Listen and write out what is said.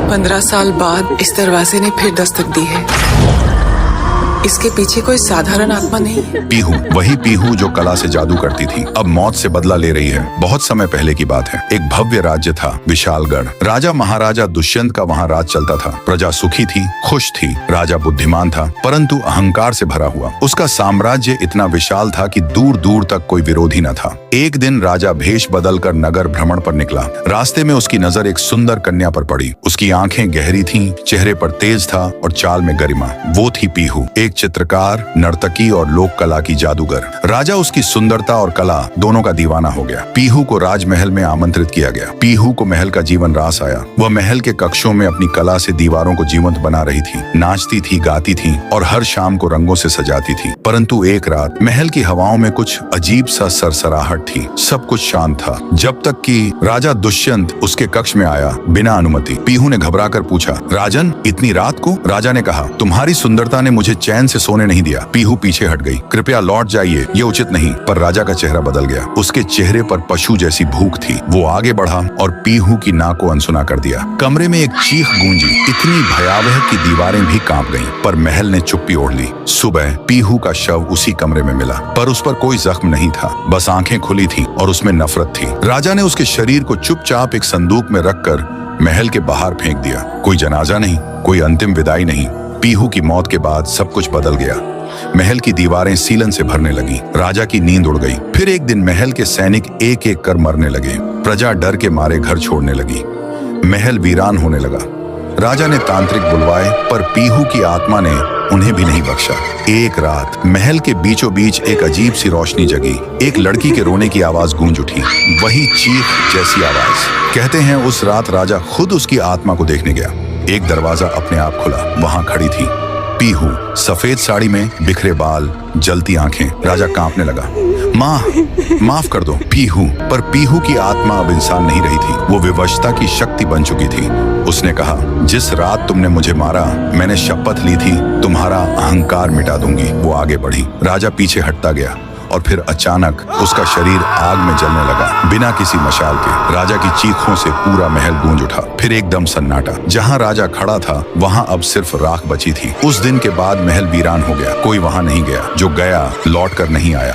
15 साल बाद इस दरवाजे ने फिर दस्तक दी है। इसके पीछे कोई साधारण आत्मा नहीं है। पीहू, वही पीहू जो कला से जादू करती थी, अब मौत से बदला ले रही है। बहुत समय पहले की बात है। एक भव्य राज्य था, विशालगढ़। राजा महाराजा दुष्यंत का वहाँ राज चलता था। प्रजा सुखी थी, खुश थी। राजा बुद्धिमान था, परंतु अहंकार से भरा हुआ। उसका साम्राज्य इतना विशाल था कि दूर दूर तक कोई विरोधी न था। एक दिन राजा भेष बदलकर नगर भ्रमण पर निकला। रास्ते में उसकी नजर एक सुंदर कन्या पर पड़ी। उसकी आंखें गहरी थीं, चेहरे पर तेज था और चाल में गरिमा। वो थी पीहू, एक चित्रकार, नर्तकी और लोक कला की जादूगर। राजा उसकी सुंदरता और कला दोनों का दीवाना हो गया। पीहू को राजमहल में आमंत्रित किया गया। पीहू को महल का जीवन रास आया। वह महल के कक्षों में अपनी कला से दीवारों को जीवंत बना रही थी, नाचती थी, गाती थी और हर शाम को रंगों से सजाती थी। परंतु एक रात महल की हवाओं में कुछ अजीब सा सरसराहट थी। सब कुछ शांत था, जब तक कि राजा दुष्यंत उसके कक्ष में आया बिना अनुमति। पीहू ने घबराकर पूछा, राजन, इतनी रात को? राजा ने कहा, तुम्हारी सुंदरता ने मुझे चैन से सोने नहीं दिया। पीहू पीछे हट गई। कृपया लौट जाइए, ये उचित नहीं। पर राजा का चेहरा बदल गया। उसके चेहरे पर पशु जैसी भूख थी। वो आगे बढ़ा और पीहू की नाक को अनसुना कर दिया। कमरे में एक चीख गूंजी, इतनी भयावह कि दीवारें भी कांप गईं। पर महल ने चुप्पी ओढ़ ली। सुबह पीहू का शव उसी कमरे में मिला, पर उस पर कोई जख्म नहीं था, बस आंखें खुली थी और उसमें नफरत थी। राजा ने उसके शरीर को चुपचाप एक संदूक में रखकर महल के बाहर फेंक दिया। कोई जनाजा नहीं, कोई अंतिम विदाई नहीं। पीहू की मौत के बाद सब कुछ बदल गया। महल की दीवारें सीलन से भरने लगी। राजा की नींद उड़ गई। फिर एक दिन महल के सैनिक एक एक कर मरने लगे। प्रजा डर के मारे घर छोड़ने लगी। महल वीरान होने लगा। राजा ने तांत्रिक बुलवाए, पर पीहू की आत्मा ने उन्हें भी नहीं बख्शा। एक रात महल के बीचों बीच एक अजीब सी रोशनी जगी। एक लड़की के रोने की आवाज गूंज उठी, वही चीख जैसी आवाज। कहते हैं उस रात राजा खुद उसकी आत्मा को देखने गया। एक दरवाजा अपने आप खुला। वहां खड़ी थी पीहू, सफेद साड़ी में, बिखरे बाल, जलती आंखें। राजा कांपने लगा। माँ, माफ कर दो। पीहू, पर पीहू की आत्मा अब इंसान नहीं रही थी। वो विवशता की शक्ति बन चुकी थी। उसने कहा, जिस रात तुमने मुझे मारा, मैंने शपथ ली थी तुम्हारा अहंकार मिटा दूंगी। वो आगे बढ़ी। राजा पीछे हटता गया और फिर अचानक उसका शरीर आग में जलने लगा, बिना किसी मशाल के। राजा की चीखों से पूरा महल गूंज उठा। फिर एकदम सन्नाटा। जहां राजा खड़ा था वहां अब सिर्फ राख बची थी। उस दिन के बाद महल वीरान हो गया। कोई वहां नहीं गया। जो गया लौट कर नहीं आया।